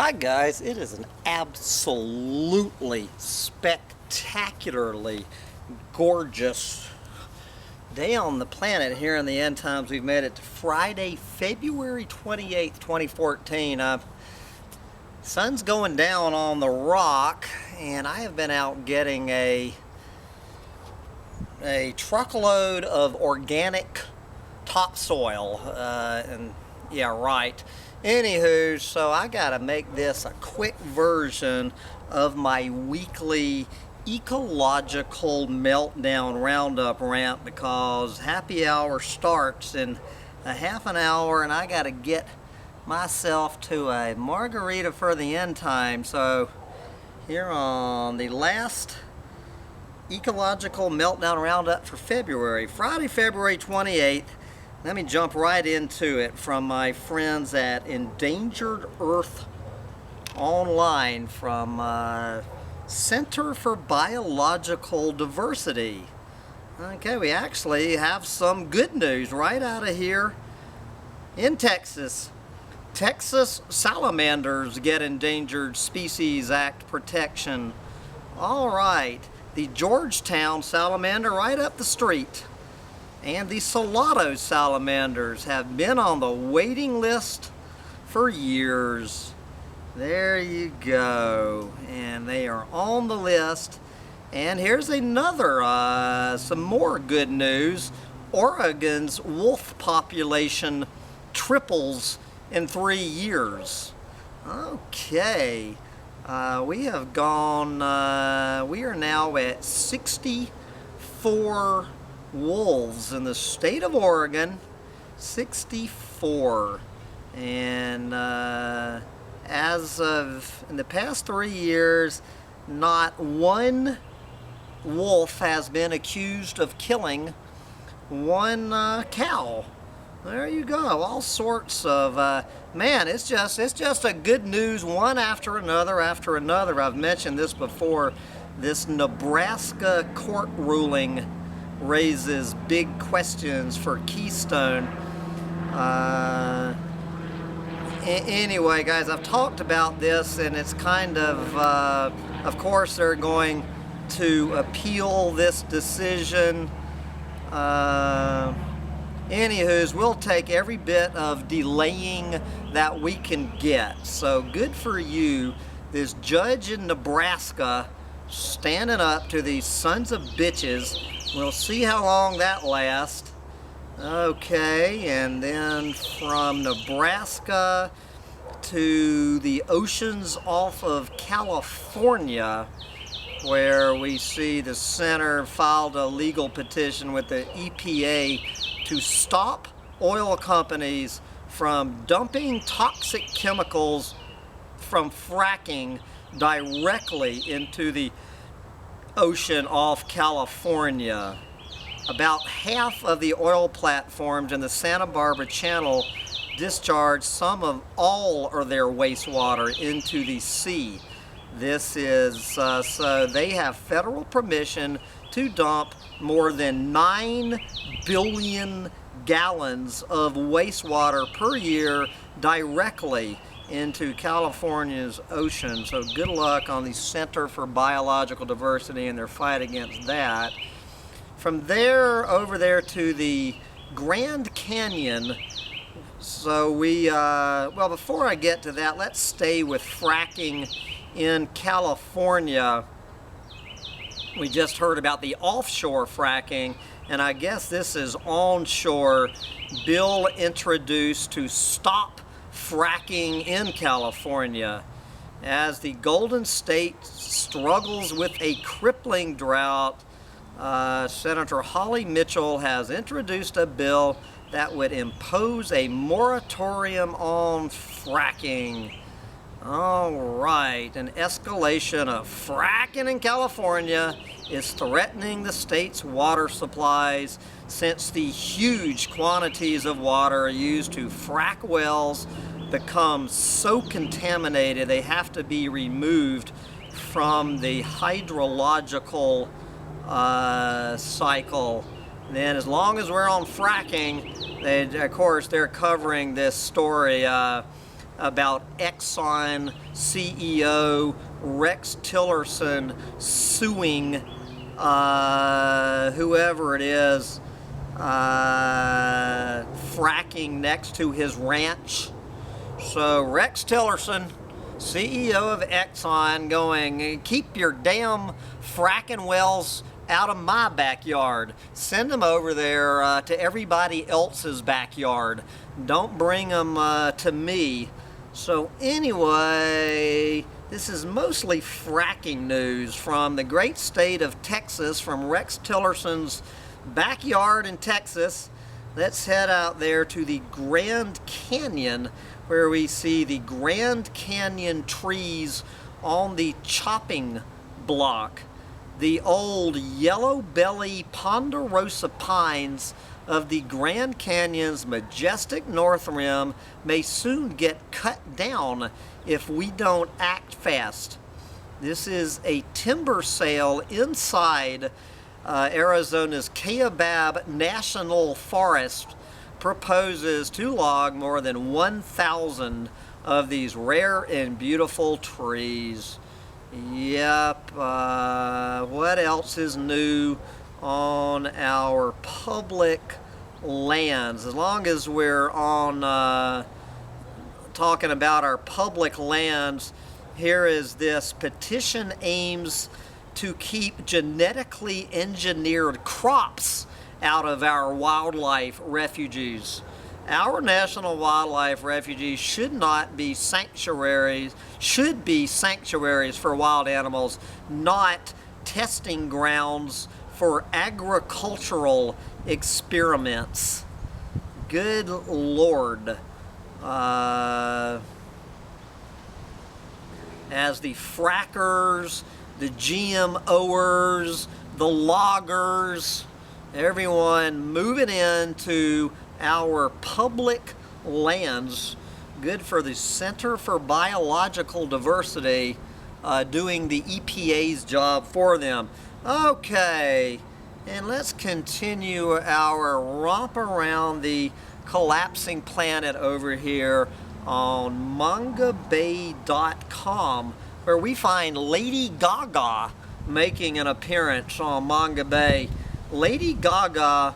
Hi guys, it is an absolutely spectacularly gorgeous day on the planet here in the end times. We've made it to Friday, February 28th, 2014. Sun's going down on the rock and I have been out getting a truckload of organic topsoil and yeah, right. Anywho, so I gotta make this a quick version of my weekly ecological meltdown roundup rant because happy hour starts in a half an hour and I gotta get myself to a margarita for the end time. So here on the last ecological meltdown roundup for February, Friday, February 28th, let me jump right into it from my friends at Endangered Earth Online from Center for Biological Diversity. Okay, we actually have some good news right out of here in Texas. Texas salamanders get Endangered Species Act protection. All right, the Georgetown salamander right up the street and the Salado salamanders have been on the waiting list for years. There you go, and they are on the list. And here's another, some more good news. Oregon's wolf population triples in 3 years. Okay, we have gone, we are now at 64 wolves in the state of Oregon. 64. And as of in the past 3 years, not one wolf has been accused of killing one cow. There you go. All sorts of man, it's just a good news one after another after another. I've mentioned this before. This Nebraska court ruling raises big questions for Keystone. Anyway, guys, I've talked about this, and it's kind of course, they're going to appeal this decision. Anywho's, we'll take every bit of delaying that we can get. So good for you, this judge in Nebraska standing up to these sons of bitches. We'll see how long that lasts. Okay, and then from Nebraska to the oceans off of California, where we see the center filed a legal petition with the EPA to stop oil companies from dumping toxic chemicals from fracking directly into the ocean off California. About half of the oil platforms in the Santa Barbara Channel discharge some of all of their wastewater into the sea. This is so they have federal permission to dump more than 9 billion gallons of wastewater per year directly into California's ocean. So good luck on the Center for Biological Diversity and their fight against that. From there over there to the Grand Canyon. So we, well, before I get to that, let's stay with fracking in California. We just heard about the offshore fracking, and I guess this is onshore. Bill introduced to stop fracking in California as the Golden State struggles with a crippling drought. Senator Holly Mitchell has introduced a bill that would impose a moratorium on fracking. All right, an escalation of fracking in California is threatening the state's water supplies since the huge quantities of water used to frack wells become so contaminated they have to be removed from the hydrological cycle. Then as long as we're on fracking, of course they're covering this story about Exxon CEO Rex Tillerson suing whoever it is fracking next to his ranch. So Rex Tillerson, CEO of Exxon, going, keep your damn fracking wells out of my backyard. Send them over there to everybody else's backyard. Don't bring them to me. So anyway, this is mostly fracking news from the great state of Texas, from Rex Tillerson's backyard in Texas. Let's head out there to the Grand Canyon, where we see the Grand Canyon trees on the chopping block. The old yellow belly ponderosa pines of the Grand Canyon's majestic north rim may soon get cut down if we don't act fast. This is a timber sale inside Arizona's Kaibab National Forest. Proposes to log more than 1,000 of these rare and beautiful trees. Yep, what else is new on our public lands? As long as we're on talking about our public lands, here is this petition aims to keep genetically engineered crops out of our wildlife refuges. Our national wildlife refuges should not be sanctuaries, should be sanctuaries for wild animals, not testing grounds for agricultural experiments. Good Lord. As the frackers, the GMOers, the loggers, everyone moving into our public lands. Good for the Center for Biological Diversity, doing the EPA's job for them. Okay, and let's continue our romp around the collapsing planet over here on mangabay.com, where we find Lady Gaga making an appearance on Manga Bay. Lady Gaga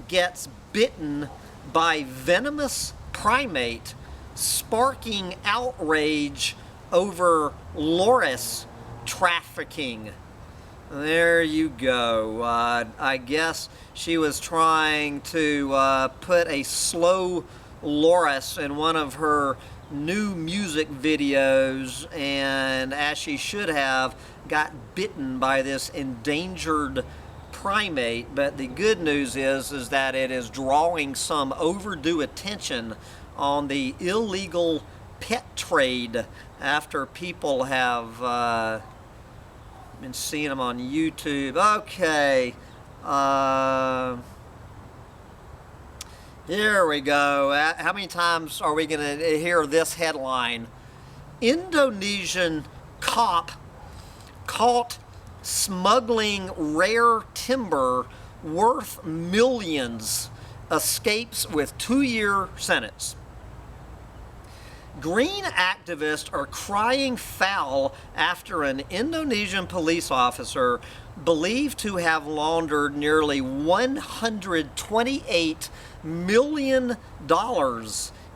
gets bitten by venomous primate, sparking outrage over loris trafficking. There you go. I guess she was trying to put a slow loris in one of her new music videos, and as she should have, got bitten by this endangered primate. But the good news is that it is drawing some overdue attention on the illegal pet trade after people have been seeing them on YouTube. Okay, here we go. How many times are we going to hear this headline? Indonesian cop caught smuggling rare timber worth millions escapes with 2-year sentence. Green activists are crying foul after an Indonesian police officer believed to have laundered nearly $128 million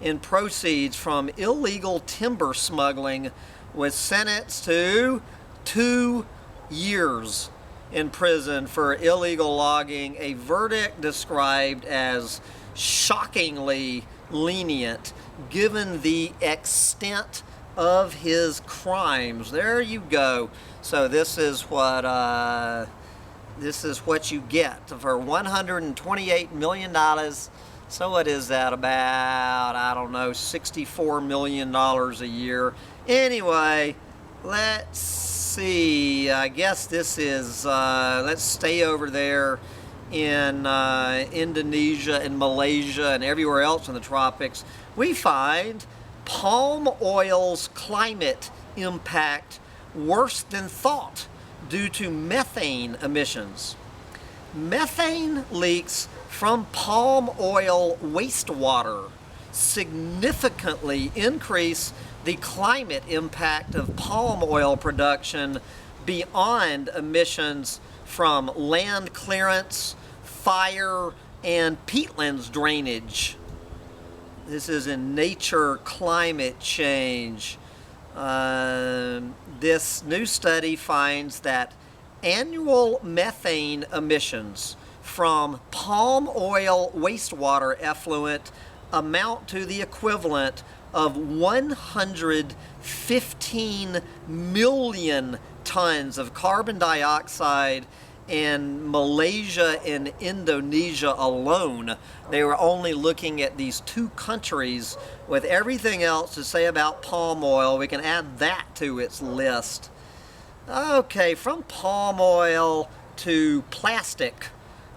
in proceeds from illegal timber smuggling was sentenced to 2 years in prison for illegal logging, a verdict described as shockingly lenient given the extent of his crimes. There you go. So this is what you get for $128 million. So what is that, about, I don't know, $64 million a year? Anyway, let's see. I guess this is, let's stay over there in Indonesia and Malaysia and everywhere else in the tropics. We find palm oil's climate impact worse than thought due to methane emissions. Methane leaks from palm oil wastewater significantly increase the climate impact of palm oil production beyond emissions from land clearance, fire, and peatlands drainage. This is in Nature Climate Change. This new study finds that annual methane emissions from palm oil wastewater effluent amount to the equivalent of 115 million tons of carbon dioxide in Malaysia and Indonesia alone. They were only looking at these two countries. With everything else to say about palm oil, we can add that to its list. Okay, from palm oil to plastic,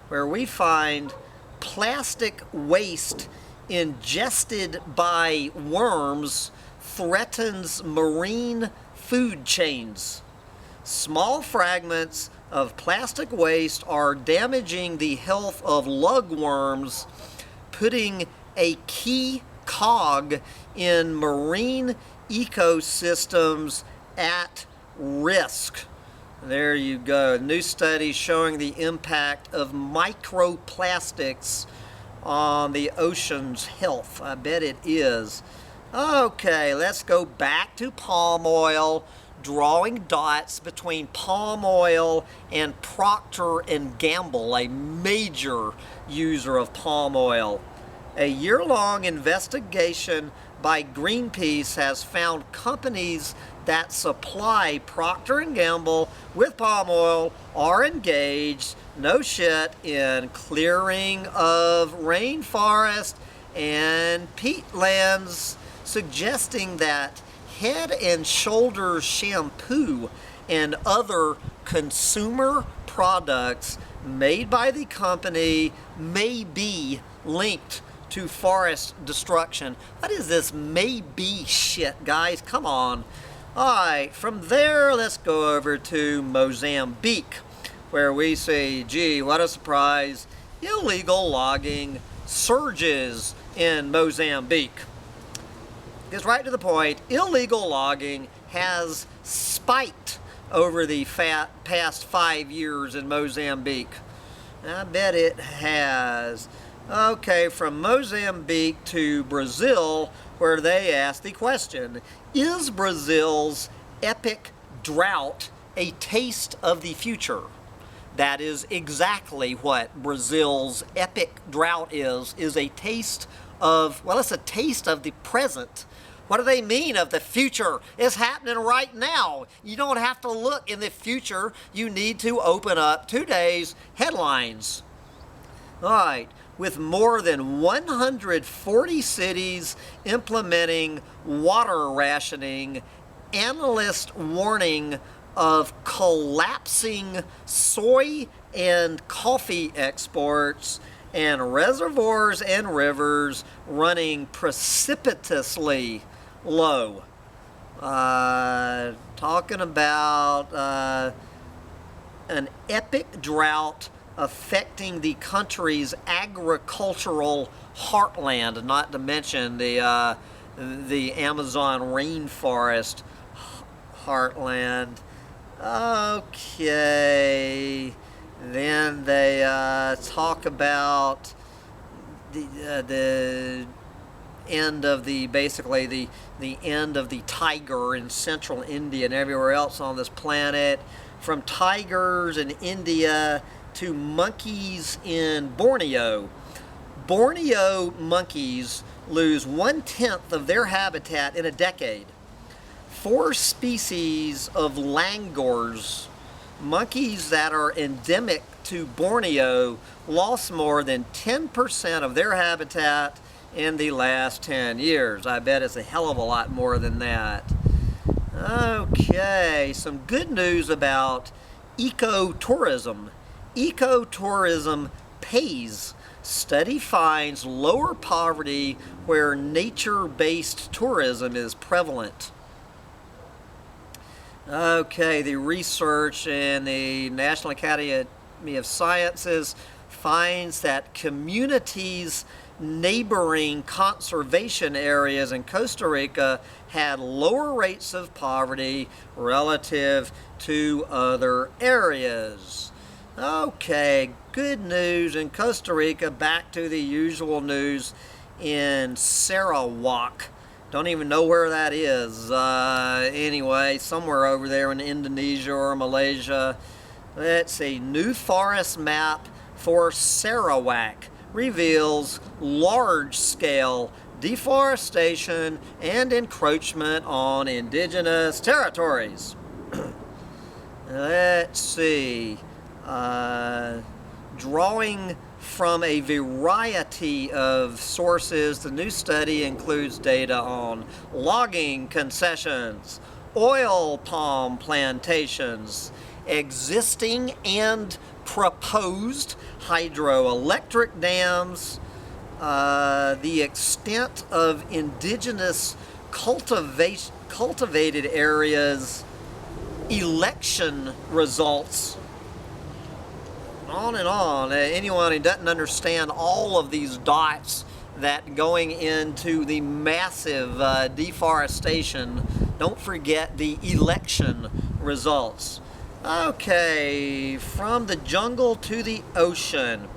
where we find plastic waste ingested by worms threatens marine food chains. Small fragments of plastic waste are damaging the health of lugworms, putting a key cog in marine ecosystems at risk. There you go. New study showing the impact of microplastics on the ocean's health. I bet it is. Okay, let's go back to palm oil, drawing dots between palm oil and Procter and Gamble, a major user of palm oil. A year-long investigation by Greenpeace has found companies that supply Procter and Gamble with palm oil are engaged, no shit, in clearing of rainforest and peatlands, suggesting that Head and Shoulders shampoo and other consumer products made by the company may be linked to forest destruction. What is this may be shit, guys? Come on. Alright, from there, let's go over to Mozambique, where we say, gee, what a surprise. Illegal logging surges in Mozambique. Gets right to the point. Illegal logging has spiked over the past 5 years in Mozambique. I bet it has. Okay, from Mozambique to Brazil, where they ask the question, is Brazil's epic drought a taste of the future? That is exactly what Brazil's epic drought is a taste of, well, it's a taste of the present. What do they mean of the future? It's happening right now. You don't have to look in the future. You need to open up today's headlines. All right, with more than 140 cities implementing water rationing, analysts warning of collapsing soy and coffee exports, and reservoirs and rivers running precipitously low. Talking about an epic drought affecting the country's agricultural heartland, not to mention the Amazon rainforest heartland. Okay, then they talk about the end of basically the end of the tiger in central India and everywhere else on this planet, from tigers in India to monkeys in Borneo. Borneo monkeys lose 1/10 of their habitat in a decade. 4 species of langurs, monkeys that are endemic to Borneo, lost more than 10% of their habitat in the last 10 years. I bet it's a hell of a lot more than that. Okay, some good news about ecotourism. Ecotourism pays. Study finds lower poverty where nature-based tourism is prevalent. Okay, the research in the National Academy of Sciences finds that communities neighboring conservation areas in Costa Rica had lower rates of poverty relative to other areas. Okay, good news in Costa Rica. Back to the usual news in Sarawak. Don't even know where that is. Anyway, somewhere over there in Indonesia or Malaysia. Let's see, new forest map for Sarawak reveals large-scale deforestation and encroachment on indigenous territories. Let's see. Drawing from a variety of sources, the new study includes data on logging concessions, oil palm plantations, existing and proposed hydroelectric dams, the extent of indigenous cultivated areas, election results, on and on. Anyone who doesn't understand all of these dots that going into the massive deforestation, don't forget the election results. Okay, from the jungle to the ocean.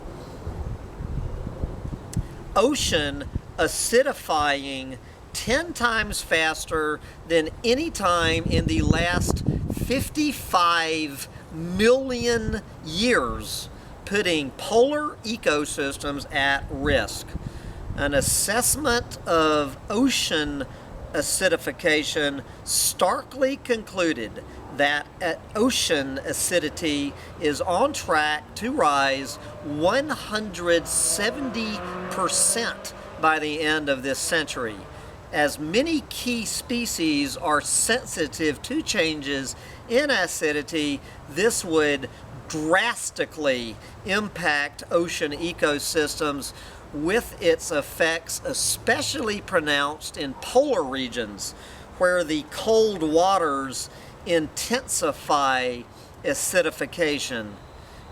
Ocean acidifying 10 times faster than any time in the last 55 million years, putting polar ecosystems at risk. An assessment of ocean acidification starkly concluded that ocean acidity is on track to rise 170% by the end of this century. As many key species are sensitive to changes in acidity, this would drastically impact ocean ecosystems, with its effects especially pronounced in polar regions, where the cold waters intensify acidification,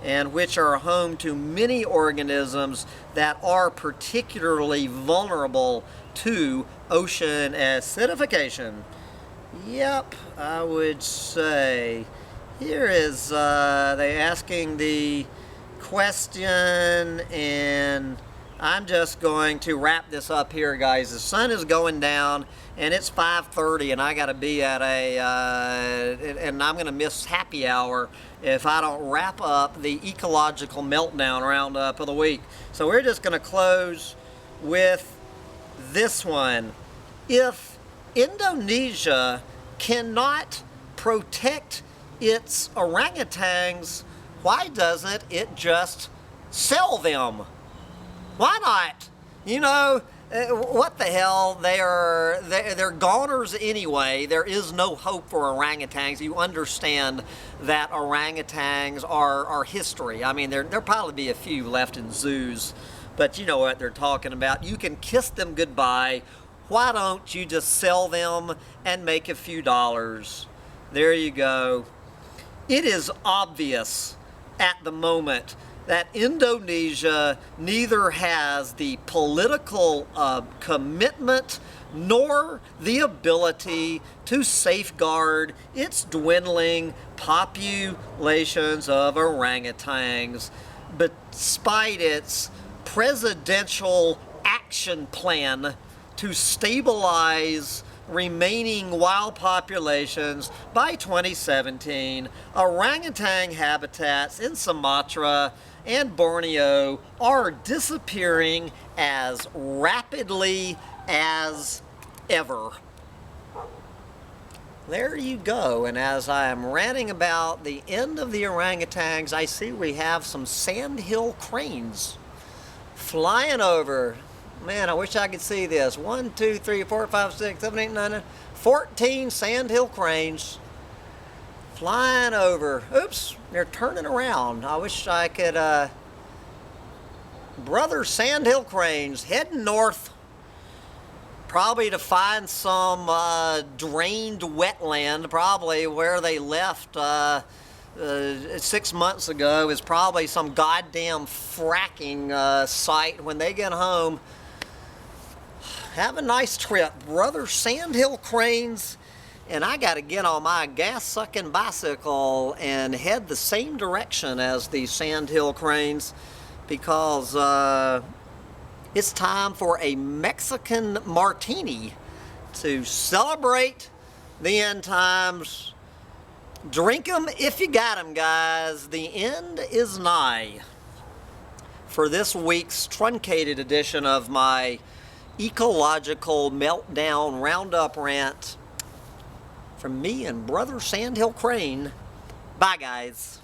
and which are home to many organisms that are particularly vulnerable to ocean acidification. Yep, I would say. Here is they asking the question, and I'm just going to wrap this up here, guys. The sun is going down, and it's 5:30, and I got to be at and I'm going to miss happy hour if I don't wrap up the Ecological Meltdown Roundup of the week. So we're just going to close with this one. If Indonesia cannot protect its orangutans, why doesn't it just sell them? Why not? You know, what the hell? They're goners anyway. There is no hope for orangutans. You understand that orangutans are history. I mean, there'll probably be a few left in zoos, but you know what they're talking about. You can kiss them goodbye. Why don't you just sell them and make a few dollars? There you go. It is obvious at the moment that Indonesia neither has the political commitment nor the ability to safeguard its dwindling populations of orangutans, despite its presidential action plan to stabilize remaining wild populations by 2017. Orangutan habitats in Sumatra and Borneo are disappearing as rapidly as ever. There you go. And as I am ranting about the end of the orangutans, I see we have some sandhill cranes flying over. Man, I wish I could see this. 1, 2, 3, 4, 5, 6, 7, 8, 9, 14 sandhill cranes flying over. Oops, they're turning around. I wish I could, brother sandhill cranes heading north, probably to find some drained wetland, probably where they left 6 months ago is probably some goddamn fracking site. When they get home, have a nice trip, brother. Sandhill cranes, and I got to get on my gas-sucking bicycle and head the same direction as the sandhill cranes, because it's time for a Mexican martini to celebrate the end times. Drink them if you got them, guys. The end is nigh. For this week's truncated edition of my Ecological Meltdown Roundup rant, from me and Brother Sandhill Crane, bye, guys.